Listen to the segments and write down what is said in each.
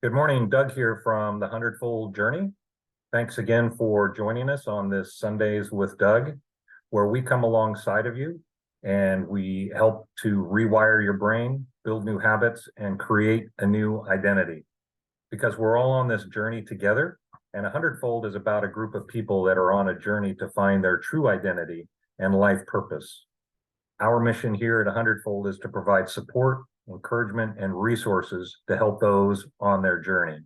Good morning, Doug here from the Hundredfold Journey. Thanks again for joining us on this Sundays with Doug, where we come alongside of you and we help to rewire your brain, build new habits, and create a new identity. Because we're all on this journey together, and a Hundredfold is about a group of people that are on a journey to find their true identity and life purpose. Our mission here at a Hundredfold is to provide support, encouragement, and resources to help those on their journey,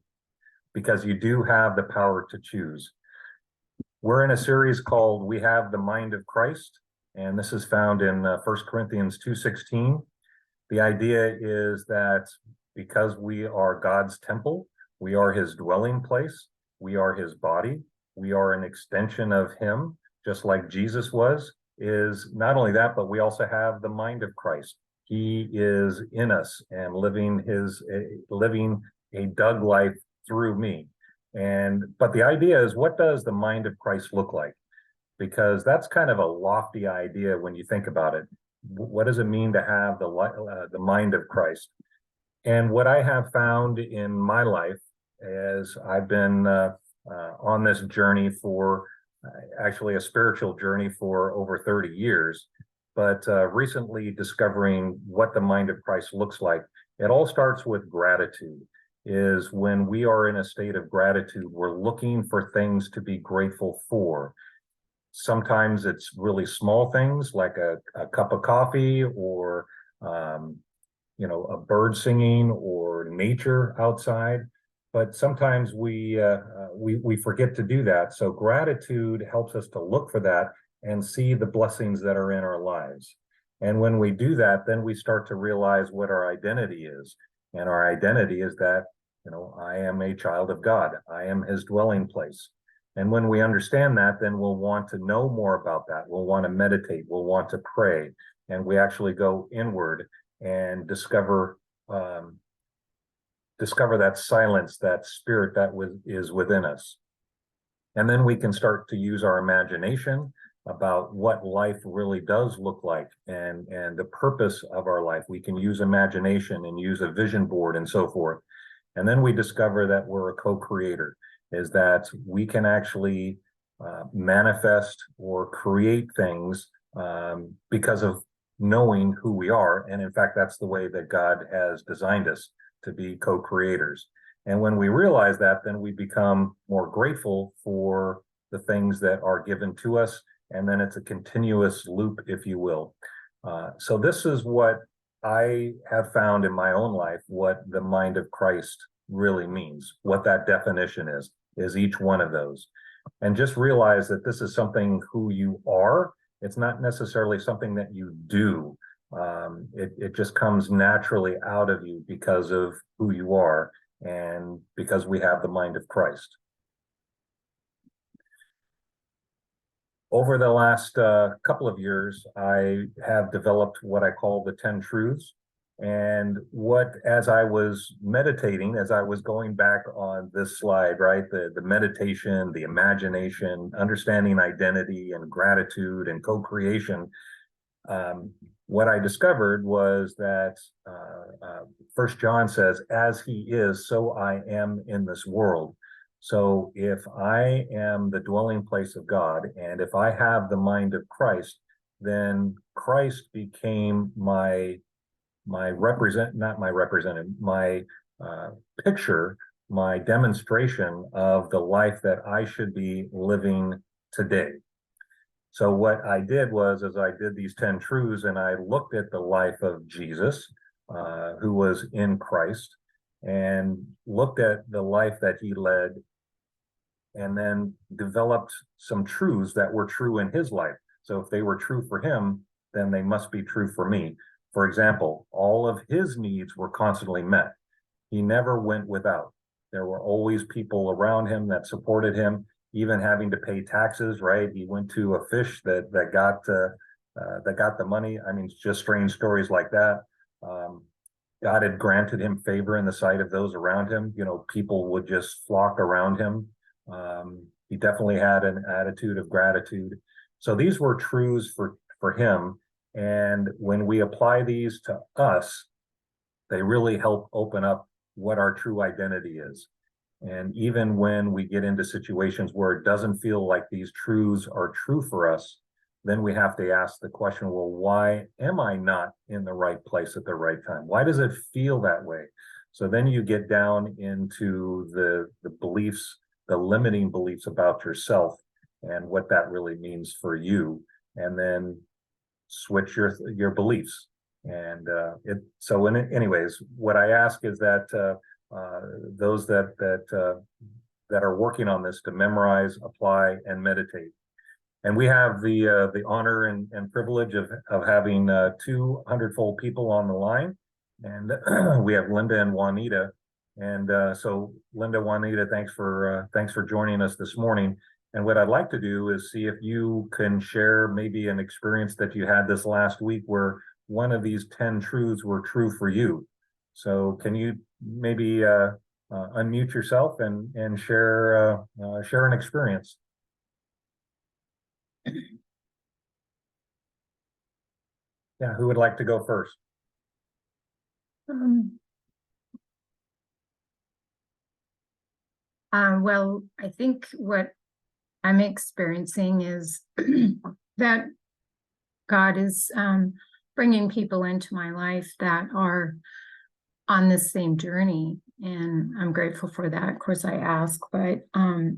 because you do have the power to choose. We're in a series called We Have the Mind of Christ, and this is found in 1 Corinthians 2:16. The idea is that because we are God's temple, we are his dwelling place, we are his body, we are an extension of him, just like Jesus was. Is not only that, but we also have the mind of Christ. He is in us and living a Doug life through me. But the idea is, what does the mind of Christ look like? Because that's kind of a lofty idea when you think about it. What does it mean to have the mind of Christ? And what I have found in my life, as I've been on this journey for actually a spiritual journey for over 30 years, but recently discovering what the mind of Christ looks like. It all starts with gratitude. Is when we are in a state of gratitude, we're looking for things to be grateful for. Sometimes it's really small things like a cup of coffee, or a bird singing, or nature outside. But sometimes we forget to do that. So gratitude helps us to look for that and see the blessings that are in our lives. And when we do that, then we start to realize what our identity is. And our identity is that, I am a child of God. I am his dwelling place. And when we understand that, then we'll want to know more about that. We'll want to meditate. We'll want to pray. And we actually go inward and discover that silence, that spirit that is within us. And then we can start to use our imagination about what life really does look like, and the purpose of our life. We can use imagination and use a vision board and so forth. And then we discover that we're a co-creator, is that we can actually manifest or create things because of knowing who we are. And in fact, that's the way that God has designed us, to be co-creators. And when we realize that, then we become more grateful for the things that are given to us. And then it's a continuous loop, if you will. So this is what I have found in my own life, what the mind of Christ really means, what that definition is each one of those. And just realize that this is something who you are. It's not necessarily something that you do. It just comes naturally out of you because of who you are, and because we have the mind of Christ. Over the last couple of years, I have developed what I call the 10 truths. And as I was meditating, as I was going back on this slide, right, the meditation, the imagination, understanding identity and gratitude and co-creation, what I discovered was that 1 John says, as he is, so I am in this world. So if I am the dwelling place of God, and if I have the mind of Christ, then Christ became my picture, my demonstration of the life that I should be living today. So what I did was, as I did these 10 truths, and I looked at the life of Jesus, who was in Christ, and looked at the life that he led, and then developed some truths that were true in his life. So if they were true for him, then they must be true for me. For example, all of his needs were constantly met. He never went without. There were always people around him that supported him, even having to pay taxes, right? He went to a fish that got the money. I mean, it's just strange stories like that. God had granted him favor in the sight of those around him. People would just flock around him. He definitely had an attitude of gratitude. So these were truths for him. And when we apply these to us, they really help open up what our true identity is. And even when we get into situations where it doesn't feel like these truths are true for us, then we have to ask the question, well, why am I not in the right place at the right time? Why does it feel that way? So then you get down into the beliefs, the limiting beliefs about yourself and what that really means for you, and then switch your beliefs. And anyways, what I ask is that those that are working on this to memorize, apply, and meditate. And we have the honor and privilege of having 200-fold people on the line, and we have Linda and Juanita. And so, Linda, Juanita, thanks for joining us this morning. And what I'd like to do is see if you can share maybe an experience that you had this last week where one of these 10 truths were true for you. So can you maybe unmute yourself and share an experience? Yeah, who would like to go first? Well, I think what I'm experiencing is that God is bringing people into my life that are on this same journey, and I'm grateful for that. Of course, I ask, but I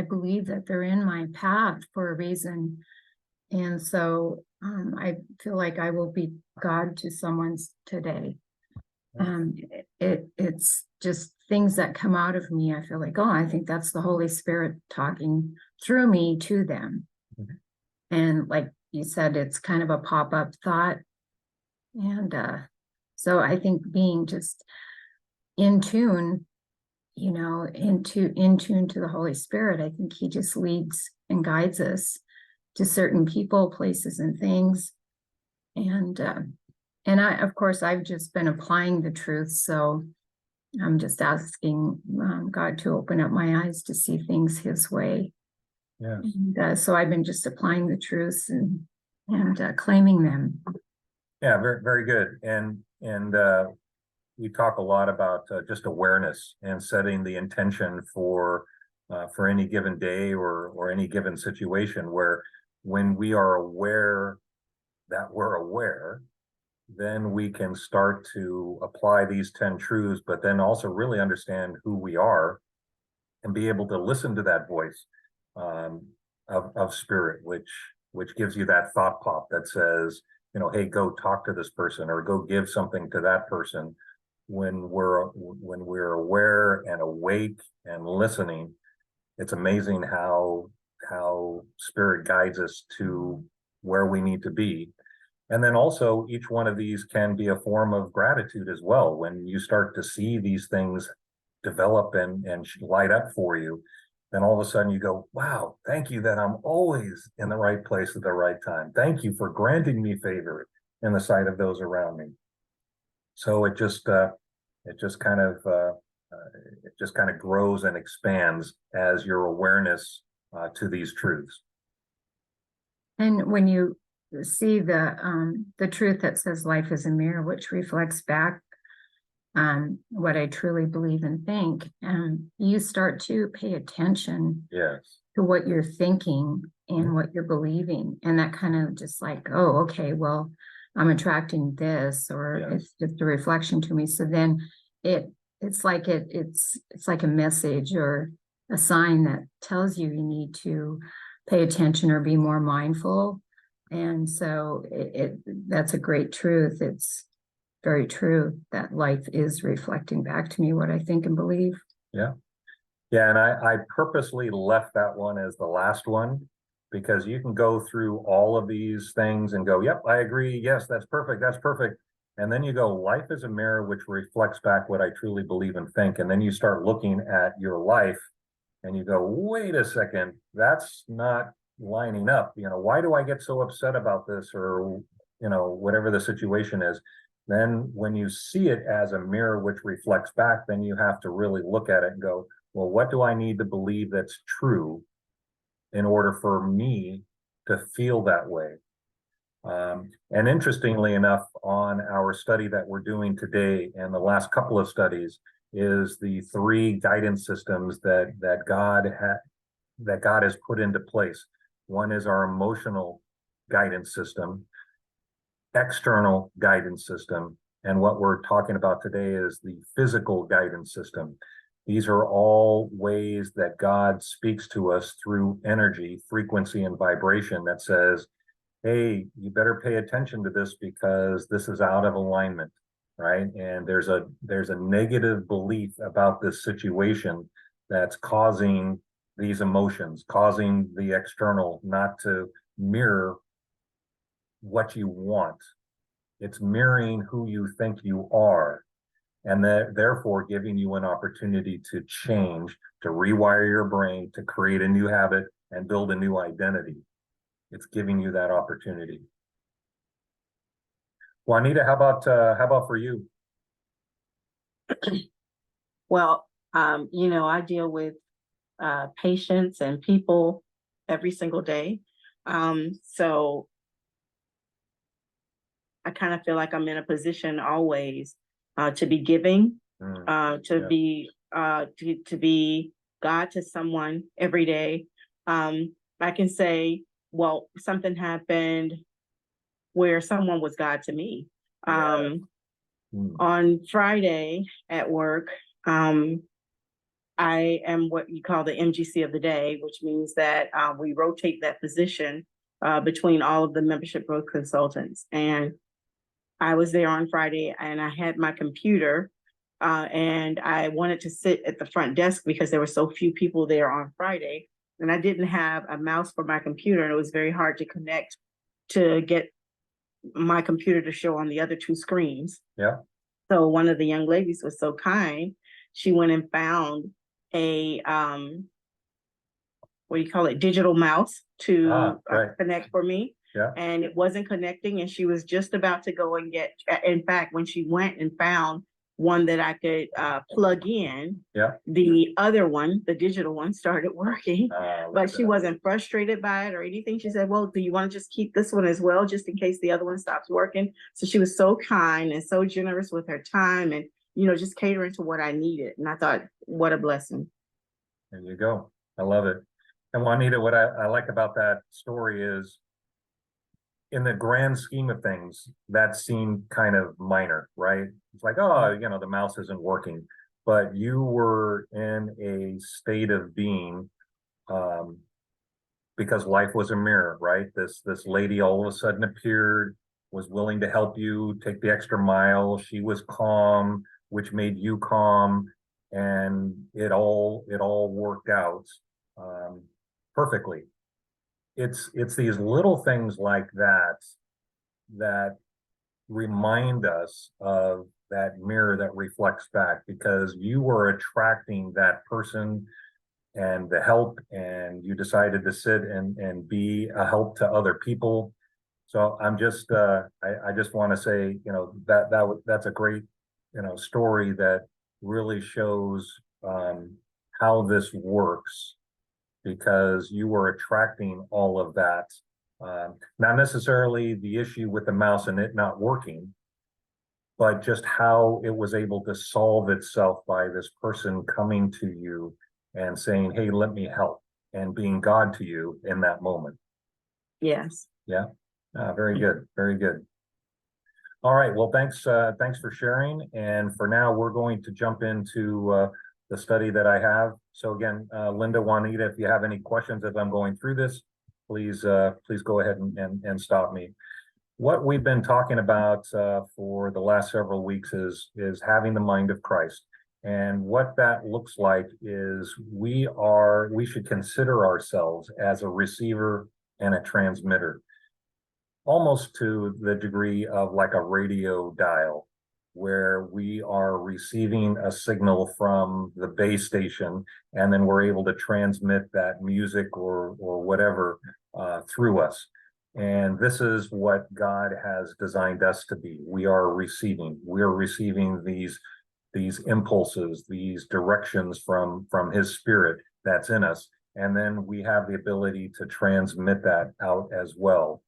believe that they're in my path for a reason, and so I feel like I will be God to someone's today. It's just things that come out of me. I feel like, oh, I think that's the Holy Spirit talking through me to them. Mm-hmm. And like you said, it's kind of a pop-up thought. And so I think being just in tune, in tune to the Holy Spirit, I think he just leads and guides us to certain people, places, and things. And of course, I've just been applying the truth. So I'm just asking God to open up my eyes to see things his way. Yeah. And so I've been just applying the truths and claiming them. Yeah, very, very good. And we talk a lot about just awareness and setting the intention for any given day or any given situation, where when we are aware that we're aware, then we can start to apply these 10 truths, but then also really understand who we are and be able to listen to that voice of spirit, which gives you that thought pop that says, hey, go talk to this person or go give something to that person. When we're aware and awake and listening, it's amazing how spirit guides us to where we need to be. And then also each one of these can be a form of gratitude as well. When you start to see these things develop and light up for you, then all of a sudden you go, wow, thank you that I'm always in the right place at the right time. Thank you for granting me favor in the sight of those around me. So it just kind of grows and expands as your awareness to these truths. And when you see the truth that says life is a mirror, which reflects back what I truly believe and think, you start to pay attention Yes. to what you're thinking and what you're believing, and that kind of just like, oh, okay, well, I'm attracting this, or Yes. It's just a reflection to me. So then it's like a message or a sign that tells you need to pay attention or be more mindful. And so that's a great truth. It's very true that life is reflecting back to me what I think and believe. Yeah. Yeah. And I purposely left that one as the last one, because you can go through all of these things and go, yep, I agree. Yes, that's perfect. That's perfect. And then you go, life is a mirror which reflects back what I truly believe and think. And then you start looking at your life and you go, wait a second, that's not lining up. Why do I get so upset about this, or whatever the situation is? Then when you see it as a mirror which reflects back, then you have to really look at it and go, well, what do I need to believe that's true in order for me to feel that way? And interestingly enough, on our study that we're doing today and the last couple of studies is the three guidance systems that God has put into place. One is our emotional guidance system, external guidance system, and what we're talking about today is the physical guidance system. These are all ways that God speaks to us through energy, frequency, and vibration that says, hey, you better pay attention to this because this is out of alignment, right? And there's a negative belief about this situation that's causing these emotions, causing the external not to mirror what you want. It's mirroring who you think you are, and therefore giving you an opportunity to change, to rewire your brain, to create a new habit and build a new identity. It's giving you that opportunity. Juanita, how about for you? Well, I deal with patients and people every single day. So I kind of feel like I'm in a position always to be giving, to be God to someone every day. I can say, well, something happened where someone was God to me. On Friday at work, I am what you call the MGC of the day, which means that we rotate that position between all of the membership growth consultants. And I was there on Friday and I had my computer and I wanted to sit at the front desk because there were so few people there on Friday. And I didn't have a mouse for my computer, and it was very hard to connect to get my computer to show on the other two screens. Yeah. So one of the young ladies was so kind. She went and found a digital mouse to connect for me. Yeah. And it wasn't connecting, and she was just about to go and get, in fact, when she went and found one that I could plug in, the other one, the digital one, started working. But she wasn't frustrated by it or anything. She said, well, do you want to just keep this one as well, just in case the other one stops working? So she was so kind and so generous with her time and, just catering to what I needed. And I thought, what a blessing. There you go. I love it. And Juanita, what I like about that story is, in the grand scheme of things, that seemed kind of minor, right? It's like, oh, the mouse isn't working. But you were in a state of being because life was a mirror, right? This lady all of a sudden appeared, was willing to help you take the extra mile. She was calm, which made you calm, and it all worked out perfectly. It's these little things like that remind us of that mirror that reflects back, because you were attracting that person and the help, and you decided to sit and be a help to other people. So I'm just I just want to say, that's a great story that really shows how this works, because you were attracting all of that. Not necessarily the issue with the mouse and it not working, but just how it was able to solve itself by this person coming to you and saying, hey, let me help, and being God to you in that moment. Yes. Yeah. Very good. Very good. All right. Well, thanks for sharing. And for now, we're going to jump into the study that I have. So again, Linda, Juanita, if you have any questions as I'm going through this, please go ahead and stop me. What we've been talking about for the last several weeks is having the mind of Christ. And what that looks like is we should consider ourselves as a receiver and a transmitter, almost to the degree of like a radio dial, where we are receiving a signal from the base station, and then we're able to transmit that music or whatever through us. And this is what God has designed us to be. We are receiving these impulses, these directions from his spirit that's in us. And then we have the ability to transmit that out as well,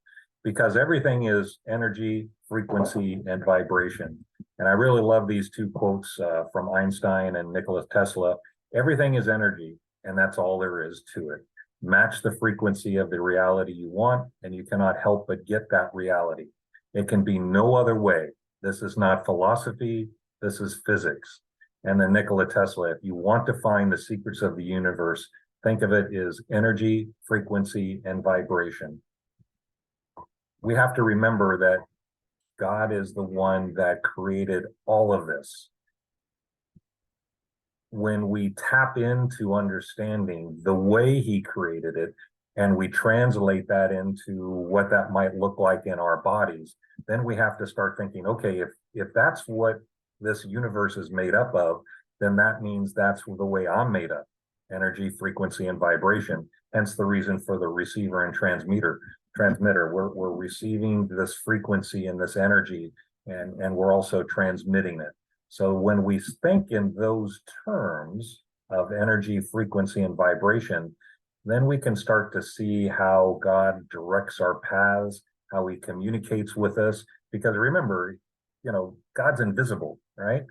because everything is energy, frequency, and vibration. And I really love these two quotes from Einstein and Nikola Tesla. Everything is energy, and that's all there is to it. Match the frequency of the reality you want, and you cannot help but get that reality. It can be no other way. This is not philosophy, this is physics. And then Nikola Tesla, if you want to find the secrets of the universe, think of it as energy, frequency, and vibration. We have to remember that God is the one that created all of this. When we tap into understanding the way he created it, and we translate that into what that might look like in our bodies, then we have to start thinking, okay, if that's what this universe is made up of, then that means that's the way I'm made up: energy, frequency, and vibration. Hence the reason for the receiver and transmitter. We're receiving this frequency and this energy, and we're also transmitting it. So when we think in those terms of energy, frequency, and vibration, then we can start to see how God directs our paths, how he communicates with us. Because remember, God's invisible, right?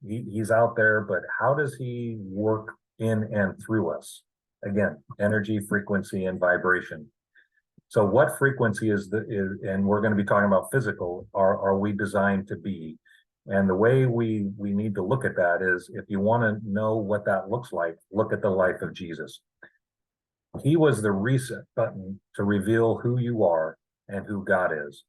He's out there, but how does he work in and through us? Again, energy, frequency, and vibration. So what frequency and we're going to be talking about physical, are we designed to be? And the way we need to look at that is, if you want to know what that looks like, look at the life of Jesus. He was the reset button to reveal who you are and who God is.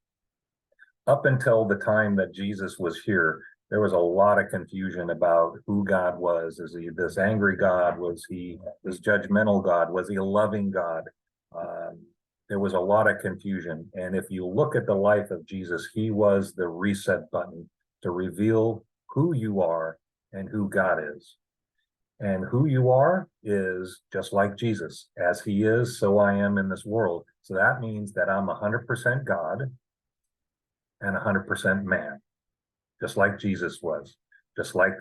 Up until the time that Jesus was here, there was a lot of confusion about who God was. Is he this angry God? Was he this judgmental God? Was he a loving God? There was a lot of confusion. And if you look at the life of Jesus, he was the reset button to reveal who you are and who God is. And who you are is just like Jesus. As he is, so I am in this world. So that means that I'm 100% God and 100% man, just like Jesus was. Just like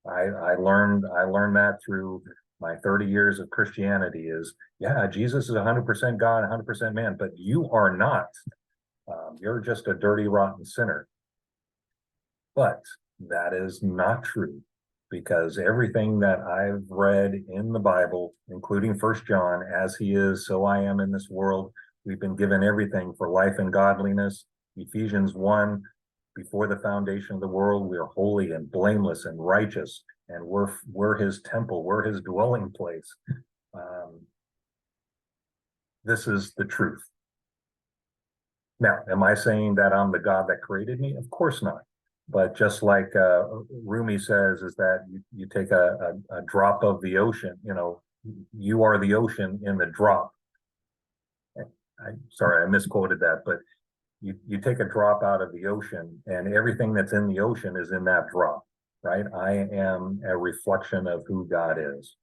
I learned that through my 30 years of Christianity is, yeah, Jesus is 100% God, 100% man, but you are not. You're just a dirty, rotten sinner. But that is not true, because everything that I've read in the Bible, including 1 John, as he is, so I am in this world, we've been given everything for life and godliness. Ephesians 1, before the foundation of the world, we are holy and blameless and righteous, and we're his temple, we're his dwelling place. This is the truth. Now, am I saying that I'm the God that created me? Of course not. But just like Rumi says, is that you take a drop of the ocean, you are the ocean in the drop. Sorry, I misquoted that, but you take a drop out of the ocean, and everything that's in the ocean is in that drop, right? I am a reflection of who God is.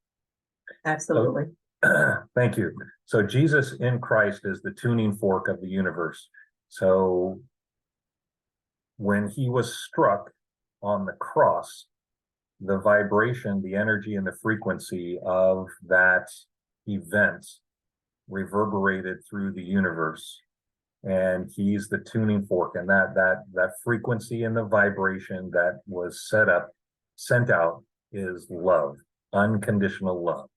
Absolutely. So, thank you. So Jesus in Christ is the tuning fork of the universe. So when he was struck on the cross, the vibration, the energy, and the frequency of that event reverberated through the universe. And he's the tuning fork, and that frequency and the vibration that was sent out is love, unconditional love.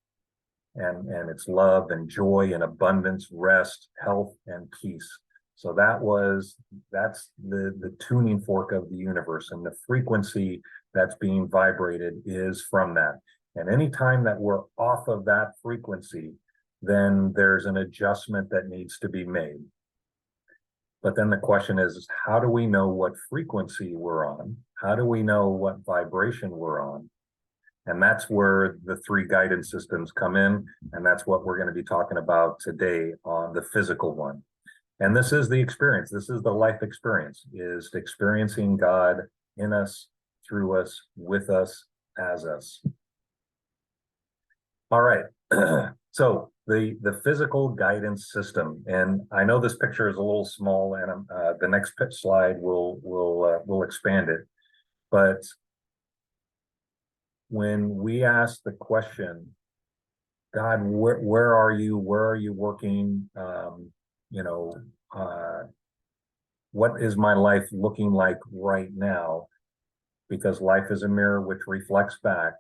And it's love and joy and abundance, rest, health, and peace. So that's the tuning fork of the universe, and the frequency that's being vibrated is from that. And anytime that we're off of that frequency, then there's an adjustment that needs to be made. But then the question is, how do we know what frequency we're on? How do we know what vibration we're on? And that's where the three guidance systems come in. And that's what we're going to be talking about today on the physical one. And this is the experience. This is the life experience, is experiencing God in us, through us, with us, as us. All right. So the physical guidance system, and I know this picture is a little small, and the next slide will expand it. But when we ask the question, God, where are you? Where are you working? what is my life looking like right now? Because life is a mirror which reflects back.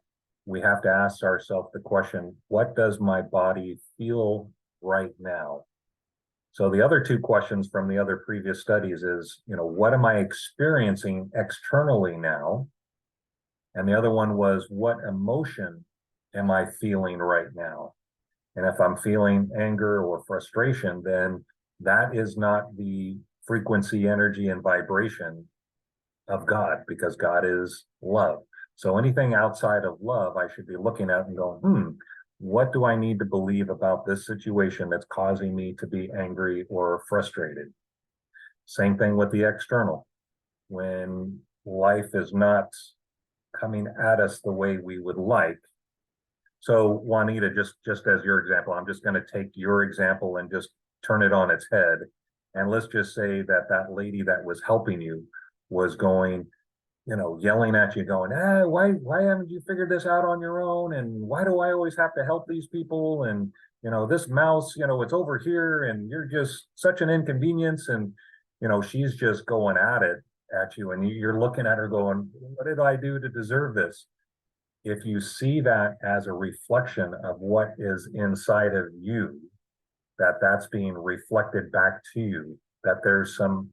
We have to ask ourselves the question, what does my body feel right now? So the other two questions from the other previous studies is, what am I experiencing externally now? And the other one was, what emotion am I feeling right now? And if I'm feeling anger or frustration, then that is not the frequency, energy, and vibration of God, because God is love. So anything outside of love, I should be looking at and going, what do I need to believe about this situation that's causing me to be angry or frustrated? Same thing with the external. When life is not coming at us the way we would like. So Juanita, just as your example, I'm just going to take your example and just turn it on its head. And let's just say that that lady that was helping you was going, yelling at you, going, why haven't you figured this out on your own? And why do I always have to help these people? And, this mouse, it's over here and you're just such an inconvenience. And, she's just going at you and you're looking at her going, what did I do to deserve this? If you see that as a reflection of what is inside of you, that's being reflected back to you, that there's some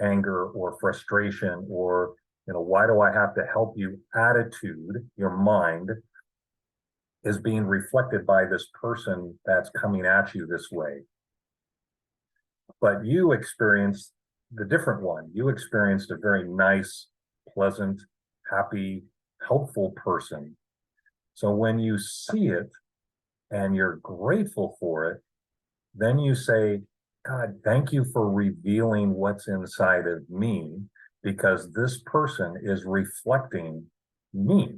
anger or frustration or, why do I have to help you attitude, your mind is being reflected by this person that's coming at you this way. But you experienced the different one. You experienced a very nice, pleasant, happy, helpful person. So when you see it and you're grateful for it, then you say, God, thank you for revealing what's inside of me, because this person is reflecting me.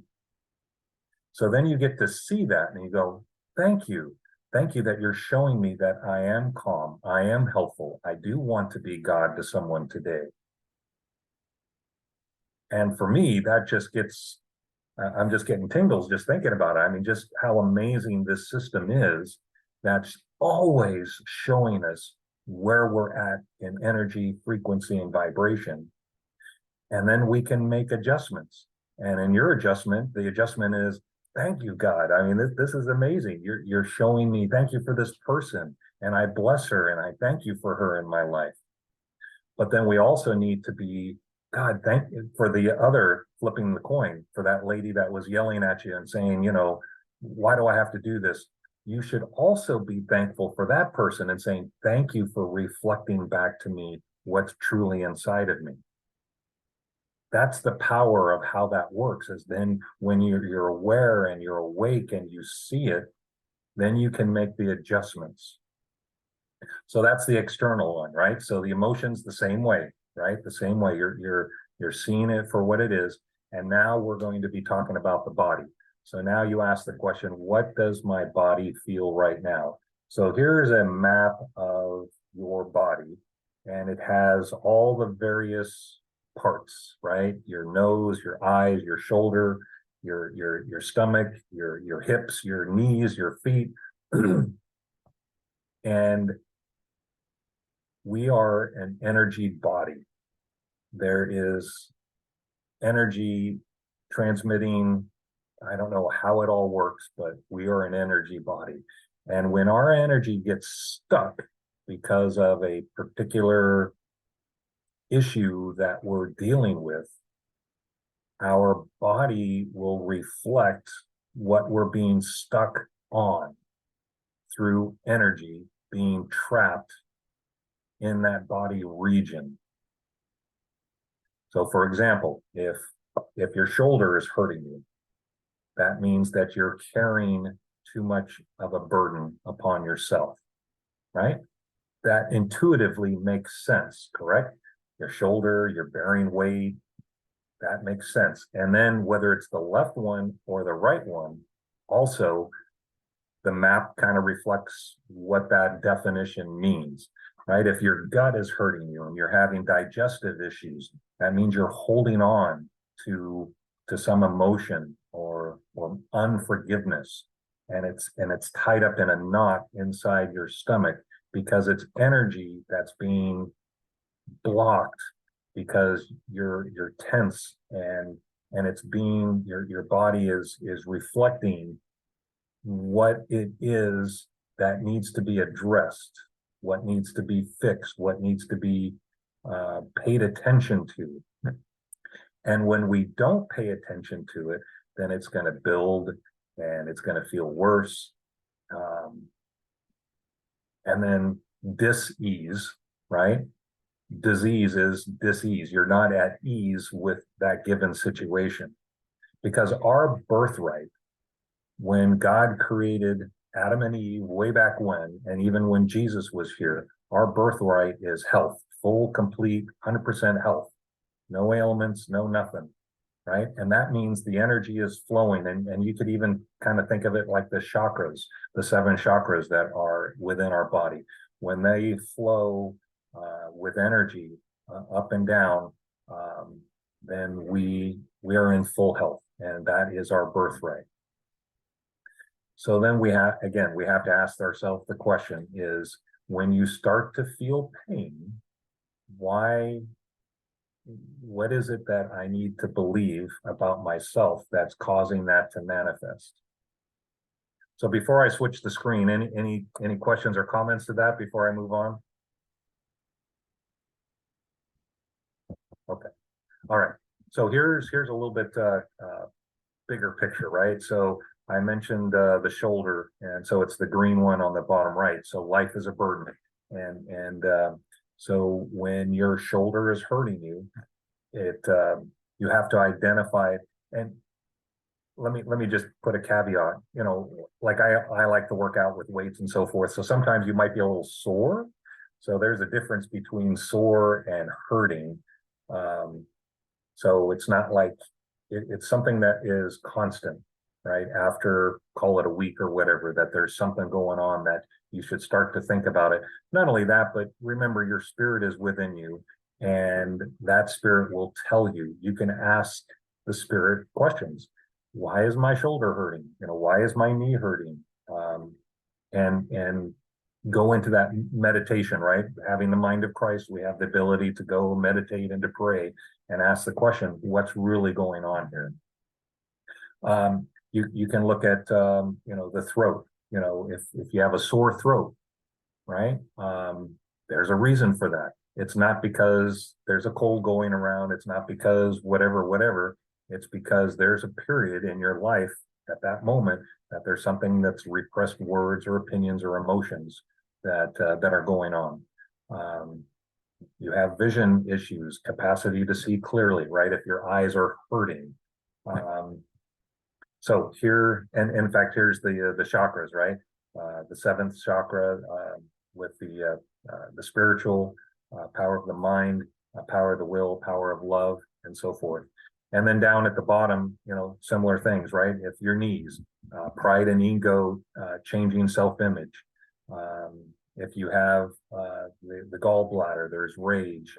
So then you get to see that and you go, thank you. Thank you that you're showing me that I am calm. I am helpful. I do want to be God to someone today. And for me, that just gets, I'm just getting tingles just thinking about it. I mean, just how amazing this system is, that's always showing us where we're at in energy, frequency, and vibration. And then we can make adjustments. And in your adjustment, the adjustment is, thank you, God. I mean, this is amazing. You're showing me, thank you for this person. And I bless her and I thank you for her in my life. But then we also need to be, God, thank you for the other flipping the coin, for that lady that was yelling at you and saying, why do I have to do this? You should also be thankful for that person and saying, thank you for reflecting back to me what's truly inside of me. That's the power of how that works, is then when you're aware and you're awake and you see it, then you can make the adjustments. So that's the external one, right? So the emotions the same way, right? The same way you're seeing it for what it is. And now we're going to be talking about the body. So now you ask the question, what does my body feel right now? So here's a map of your body, and it has all the various parts, right? Your nose, your eyes, your shoulder, your stomach, your hips, your knees, your feet. And we are an energy body. There is energy transmitting. I don't know how it all works, but we are an energy body. And when our energy gets stuck because of a particular issue that we're dealing with, our body will reflect what we're being stuck on through energy being trapped in that body region. So for example, if your shoulder is hurting you, that means that you're carrying too much of a burden upon yourself, right? That intuitively makes sense, correct? Your shoulder, you're bearing weight, that makes sense. And then whether it's the left one or the right one, also the map kind of reflects what that definition means, right? If your gut is hurting you and you're having digestive issues, that means you're holding on to some emotion or unforgiveness, and it's tied up in a knot inside your stomach because it's energy that's being blocked because you're tense and it's being your body is reflecting what it is that needs to be addressed, what needs to be fixed, what needs to be paid attention to. And when we don't pay attention to it, then it's going to build and it's going to feel worse. And then dis-ease, right? Disease is dis-ease. You're not at ease with that given situation. Because our birthright, when God created Adam and Eve way back when, and even when Jesus was here, our birthright is health, full, complete, 100% health. No ailments, no nothing, right? And that means the energy is flowing. And you could even kind of think of it like the chakras, the 7 chakras that are within our body. When they flow with energy up and down, then we are in full health, and that is our birthright. So then we have to ask ourselves the question is, when you start to feel pain, what is it that I need to believe about myself that's causing that to manifest? So before I switch the screen, any questions or comments to that before I move on? Okay. All right. So here's a little bit bigger picture, right? So I mentioned the shoulder, and so it's the green one on the bottom right. So life is a burden, and so when your shoulder is hurting you, you have to identify it. And let me just put a caveat. You know, like I like to work out with weights and so forth. So sometimes you might be a little sore. So there's a difference between sore and hurting. So it's not like it's something that is constant, right? After, call it a week or whatever, that there's something going on that you should start to think about it. Not only that, but remember your spirit is within you, and that spirit will tell you. You can ask the spirit questions. Why is my shoulder hurting? You know, why is my knee hurting? And go into that meditation, right? Having the mind of Christ, we have the ability to go meditate and to pray and ask the question, what's really going on here? You can look at, the throat. You know, if you have a sore throat, right? There's a reason for that. It's not because there's a cold going around. It's not because whatever. It's because there's a period in your life at that moment that there's something that's repressed words or opinions or emotions that are going on. You have vision issues, capacity to see clearly, right? If your eyes are hurting. So here, and in fact, here's the chakras, right? The 7th chakra with the spiritual power of the mind, power of the will, power of love, and so forth. And then down at the bottom, similar things, right? If your knees, pride and ego, changing self-image. If you have the gallbladder, there's rage.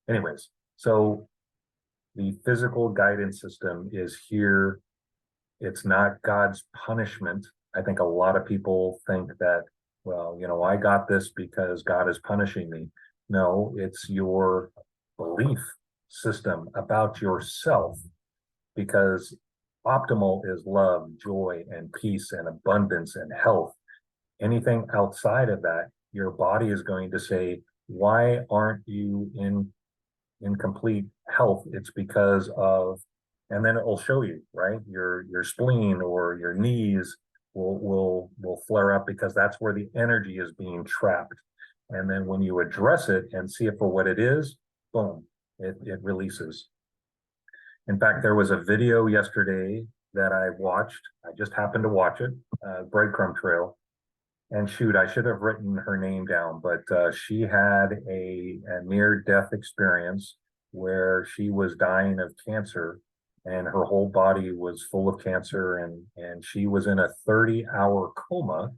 Anyways, so the physical guidance system is here. It's not God's punishment. I think a lot of people think that, well, I got this because God is punishing me. No, it's your belief system about yourself, because optimal is love, joy, and peace, and abundance, and health. Anything outside of that, your body is going to say, why aren't you in complete health? It's because of, and then it will show you, right? Your spleen or your knees will flare up, because that's where the energy is being trapped. And then when you address it and see it for what it is, boom, it releases. In fact, there was a video yesterday that I watched. I just happened to watch it, Breadcrumb Trail. And shoot, I should have written her name down, but she had a near-death experience where she was dying of cancer, and her whole body was full of cancer, and she was in a 30-hour coma,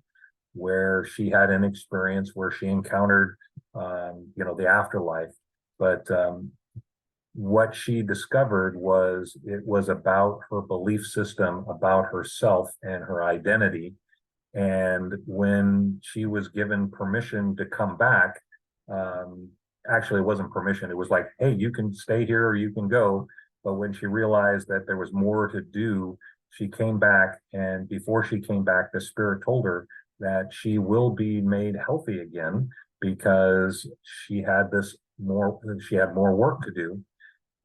where she had an experience where she encountered, the afterlife. But what she discovered was it was about her belief system, about herself and her identity. And when she was given permission to come back, actually it wasn't permission. It was like, hey, you can stay here or you can go. But when she realized that there was more to do, she came back, and before she came back, the spirit told her that she will be made healthy again because she had more work to do.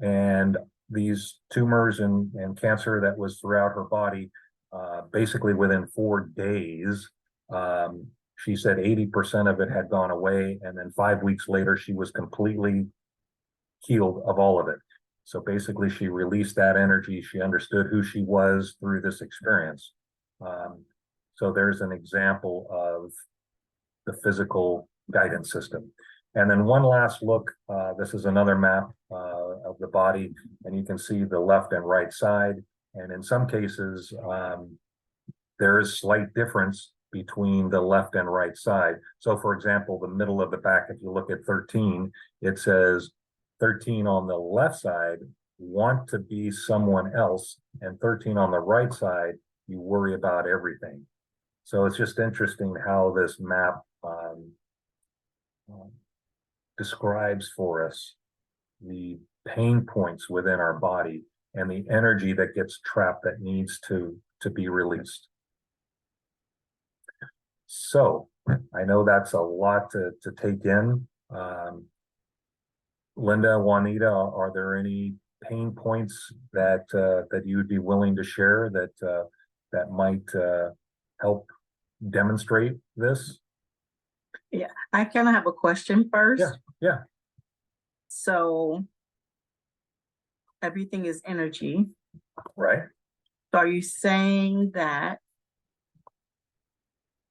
And these tumors and cancer that was throughout her body, basically within 4 days, she said 80% of it had gone away. And then 5 weeks later, she was completely healed of all of it. So basically, she released that energy. She understood who she was through this experience. So there's an example of the physical guidance system. And then one last look, this is another map of the body, and you can see the left and right side. And in some cases, there is slight difference between the left and right side. So for example, the middle of the back, if you look at 13, it says 13 on the left side, want to be someone else, and 13 on the right side, you worry about everything. So it's just interesting how this map describes for us the pain points within our body and the energy that gets trapped that needs to be released. So I know that's a lot to take in. Linda, Juanita, are there any pain points that that you would be willing to share that might help demonstrate this? Yeah, I kind of have a question first. Yeah. So everything is energy. Right. So are you saying that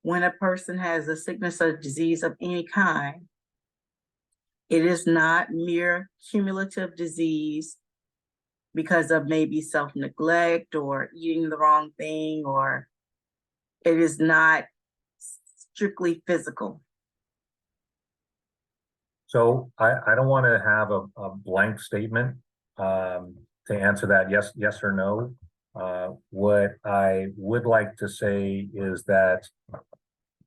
when a person has a sickness or disease of any kind, it is not mere cumulative disease because of maybe self-neglect or eating the wrong thing, or it is not strictly physical? So I don't want to have a blank statement to answer that yes or no. What I would like to say is that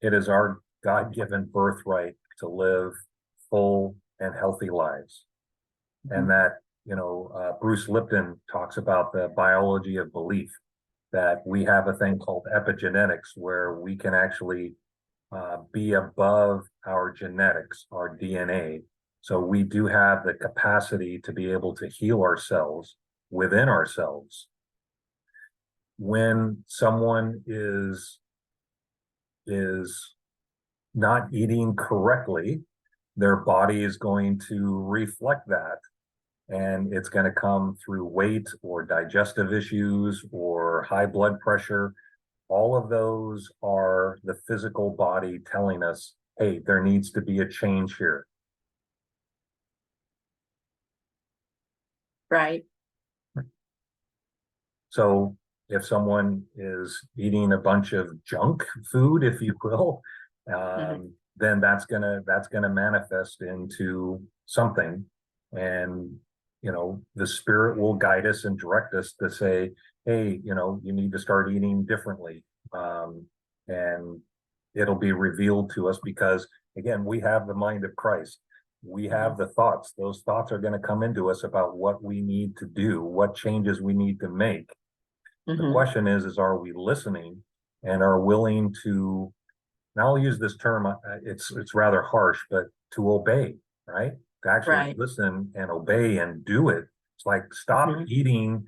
it is our God-given birthright to live full and healthy lives. And that, Bruce Lipton talks about the biology of belief, that we have a thing called epigenetics where we can actually be above our genetics, our DNA. So we do have the capacity to be able to heal ourselves within ourselves. When someone is not eating correctly, their body is going to reflect that. And it's going to come through weight or digestive issues or high blood pressure. All of those are the physical body telling us, hey, there needs to be a change here. Right. So if someone is eating a bunch of junk food, if you will, then that's gonna manifest into something. And the spirit will guide us and direct us to say, hey, you need to start eating differently. And it'll be revealed to us because, again, we have the mind of Christ. We have the thoughts. Those thoughts are going to come into us about what we need to do, what changes we need to make. The question is are we listening and are willing to, and I'll use this term, it's rather harsh, but to obey, right? To actually listen and obey and do it. It's like stop eating,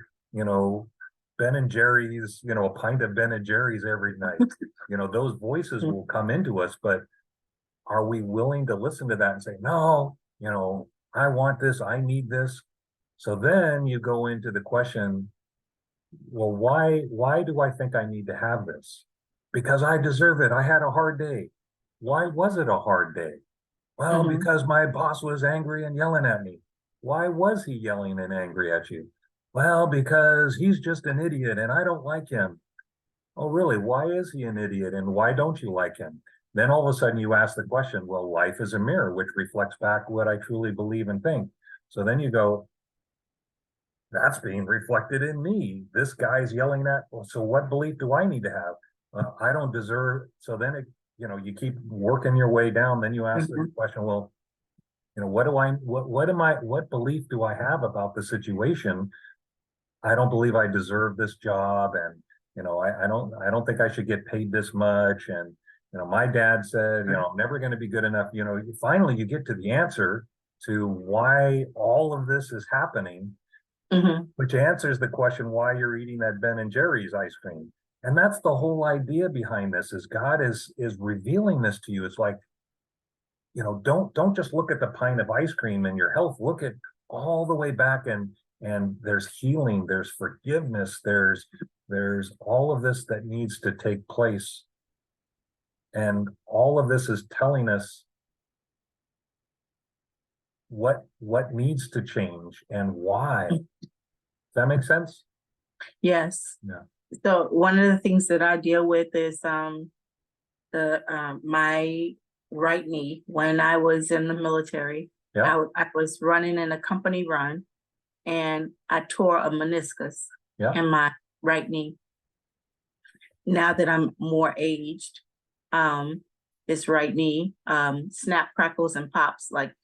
Ben and Jerry's, a pint of Ben and Jerry's every night. Those voices will come into us, but are we willing to listen to that and say, no, I want this, I need this. So then you go into the question, well, why do I think I need to have this? Because I deserve it. I had a hard day. Why was it a hard day? Well, because my boss was angry and yelling at me. Why was he yelling and angry at you? Well, because he's just an idiot and I don't like him. Oh, really? Why is he an idiot and why don't you like him? Then all of a sudden you ask the question, well, life is a mirror, which reflects back what I truly believe and think. So then you go, that's being reflected in me. This guy's yelling at, well, so what belief do I need to have? I don't deserve. So then you keep working your way down. Then you ask the question, well, what belief do I have about the situation? I don't believe I deserve this job, and I don't think I should get paid this much. And my dad said, I'm never going to be good enough. Finally you get to the answer to why all of this is happening, Mhm. which answers the question why you're eating that Ben and Jerry's ice cream. And that's the whole idea behind this, is God is revealing this to you. It's like, don't just look at the pint of ice cream and your health. Look at all the way back, and there's healing, there's forgiveness, there's all of this that needs to take place. And all of this is telling us what needs to change and why. Does that make sense? Yes. Yeah. So one of the things that I deal with is my right knee. When I was in the military, Yeah. I was running in a company run, and I tore a meniscus Yeah. in my right knee. Now that I'm more aged, this right knee snap, crackles, and pops, like,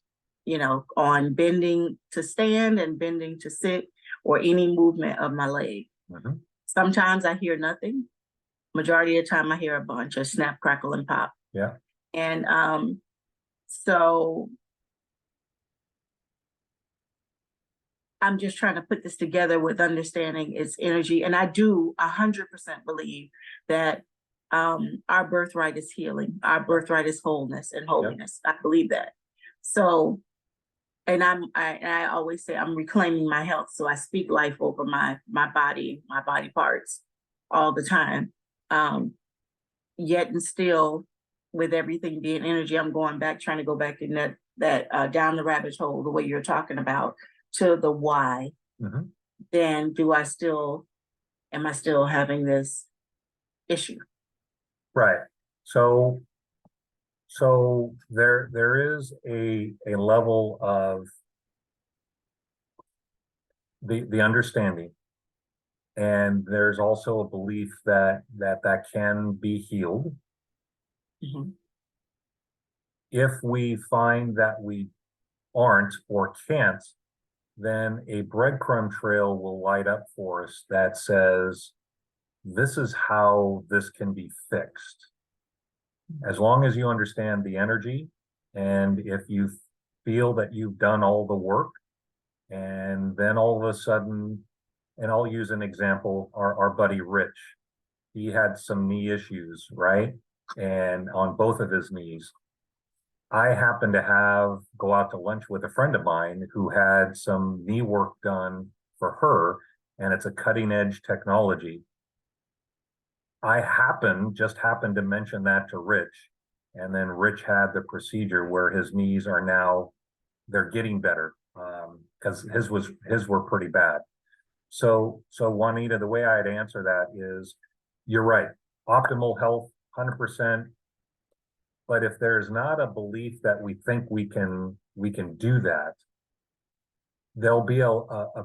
on bending to stand and bending to sit, or any movement of my leg. Mhm. Sometimes I hear nothing. Majority of the time I hear a bunch of snap, crackle, and pop. Yeah. And so I'm just trying to put this together with understanding its energy. And I do 100% believe that our birthright is healing. Our birthright is wholeness and holiness. I believe that. So, and I always say I'm reclaiming my health. So I speak life over my body parts all the time. Yet and still, with everything being energy, I'm trying to go back in that down the rabbit hole, the way you're talking about, to the why. Mhm. Then am I still having this issue? Right. So there is a level of the understanding, and there's also a belief that can be healed. Mhm. If we find that we aren't or can't, then a breadcrumb trail will light up for us that says, this is how this can be fixed. As long as you understand the energy, and if you feel that you've done all the work, and then all of a sudden, and I'll use an example, our buddy Rich, he had some knee issues, right? And on both of his knees. I happened to go out to lunch with a friend of mine who had some knee work done for her, and it's a cutting edge technology. I just happened to mention that to Rich, and then Rich had the procedure where his knees are now, they're getting better, because his were pretty bad. So Juanita, the way I'd answer that is, you're right, optimal health, 100%. But if there's not a belief that we think we can do that, there'll be a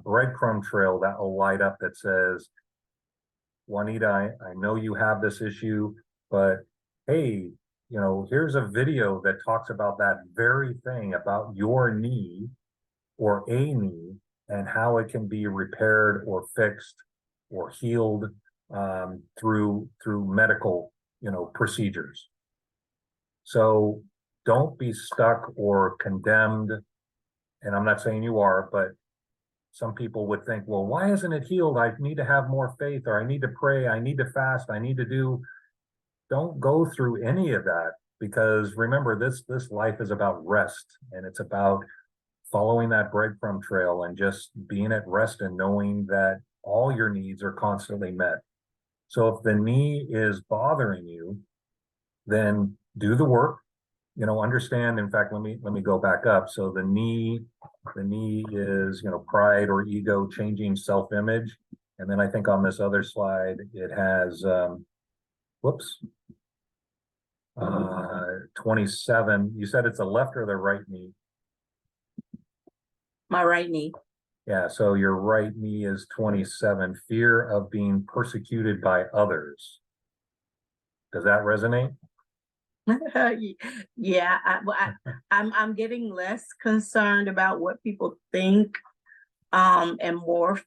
breadcrumb trail that will light up that says, Juanita, I know you have this issue, but hey, here's a video that talks about that very thing, about your knee or a knee, and how it can be repaired or fixed or healed through medical, procedures. So don't be stuck or condemned. And I'm not saying you are, but some people would think, well, why isn't it healed? I need to have more faith, or I need to pray, I need to fast, I need to do. Don't go through any of that, because remember, this life is about rest, and it's about following that breadcrumb trail and just being at rest and knowing that all your needs are constantly met. So if the knee is bothering you, then do the work, understand. In fact, let me go back up. So the knee is, pride or ego, changing self-image. And then I think on this other slide, it has, whoops, 27. You said it's the left or the right knee? My right knee. Yeah, so your right knee is 27, fear of being persecuted by others. Does that resonate? Yeah, I'm getting less concerned about what people think, and more.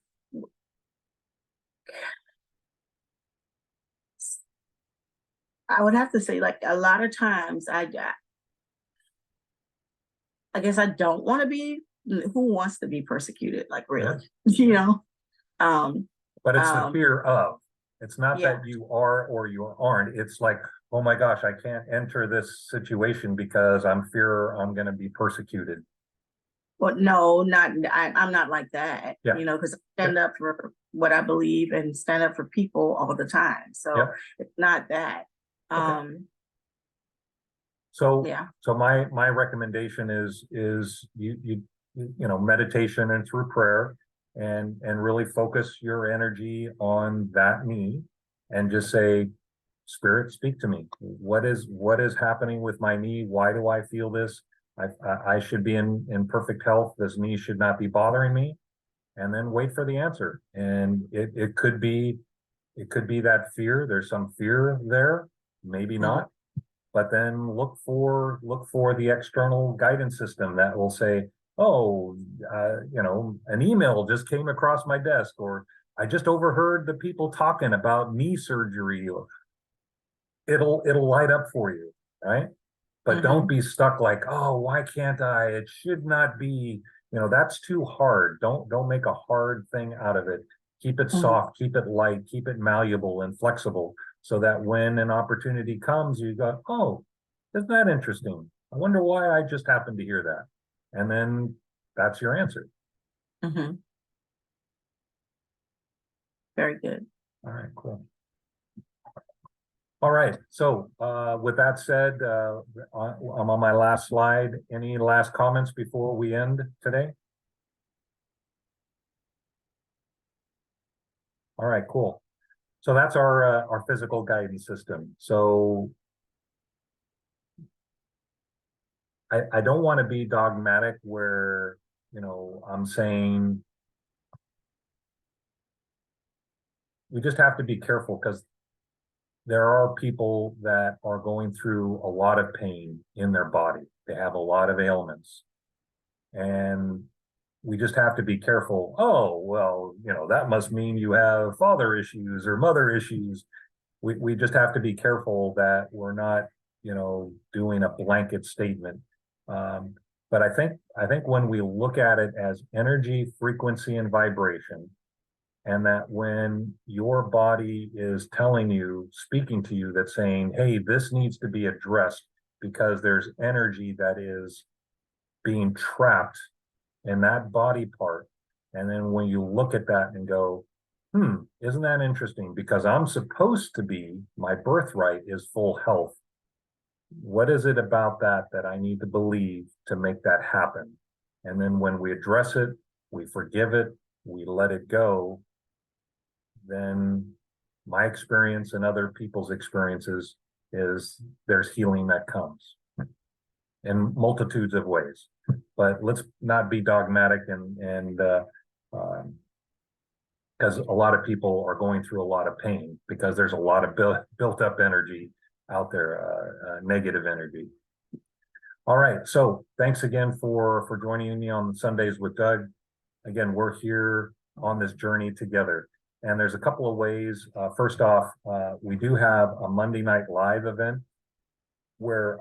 I would have to say, like, a lot of times, I guess I don't want to be. Who wants to be persecuted? Like, really, you know? Um, But it's the fear of, it's not yeah. that you are or you aren't. It's like, oh my gosh, I can't enter this situation because I'm fear I'm going to be persecuted. Well, no, I'm not like that, Yeah. you know, because I stand up for what I believe and stand up for people all the time. So Yeah. it's not that. So, Yeah. so my recommendation is you know, meditation and through prayer, and really focus your energy on that knee, and just say, Spirit, speak to me. What is happening with my knee? Why do I feel this? I should be in perfect health. This knee should not be bothering me. And then wait for the answer. And it could be that fear. There's some fear there, maybe not. But then look for the external guidance system that will say, oh, you know, an email just came across my desk, or I just overheard the people talking about knee surgery. It'll light up for you, right? But don't be stuck like, oh, why can't I? It should not be, you know, that's too hard. Don't make a hard thing out of it. Keep it soft, keep it light, keep it malleable and flexible, so that when an opportunity comes, you go, oh, isn't that interesting? I wonder why I just happened to hear that. And then that's your answer. Very good. All right, cool. All right, so with that said, I'm on my last slide. Any last comments before we end today? All right, cool. So that's our physical guidance system. So I don't want to be dogmatic where, you know, I'm saying we just have to be careful, because there are people that are going through a lot of pain in their body. They have a lot of ailments. And we just have to be careful. Oh, well, you know, that must mean you have father issues or mother issues. We just have to be careful that we're not, you know, doing a blanket statement. But I think when we look at it as energy, frequency, and vibration, and that when your body is telling you, speaking to you, that's saying, hey, this needs to be addressed because there's energy that is being trapped in that body part. And then when you look at that and go, isn't that interesting? Because I'm supposed to be, my birthright is full health. What is it about that I need to believe to make that happen? And then when we address it, we forgive it, we let it go, then my experience and other people's experiences is there's healing that comes in multitudes of ways. But let's not be dogmatic, and because a lot of people are going through a lot of pain because there's a lot of built up energy out there, negative energy. All right, so thanks again for joining me on Sundays with Doug. Again, we're here on this journey together. And there's a couple of ways. First off, we do have a Monday night live event where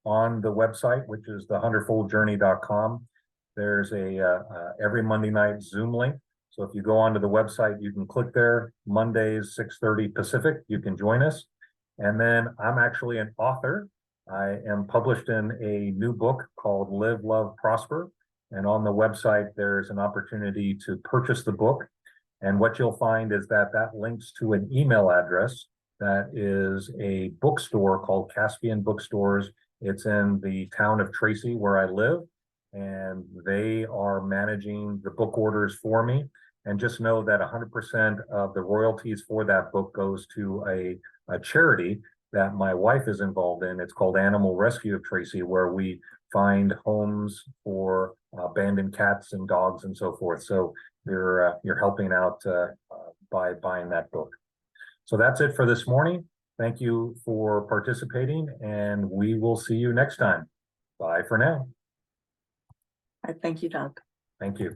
on the website, which is the100foldjourney.com, there's a every Monday night Zoom link. So if you go onto the website, you can click there. Mondays, 6:30 Pacific, you can join us. And then I'm actually an author. I am published in a new book called Live, Love, Prosper. And on the website, there's an opportunity to purchase the book. And what you'll find is that links to an email address that is a bookstore called Caspian Bookstores. It's in the town of Tracy, where I live, and they are managing the book orders for me. And just know that 100% of the royalties for that book goes to a charity that my wife is involved in. It's called Animal Rescue of Tracy, where we find homes for abandoned cats and dogs and so forth. So you're helping out by buying that book. So that's it for this morning. Thank you for participating, and we will see you next time. Bye for now. Thank you, Doug. Thank you.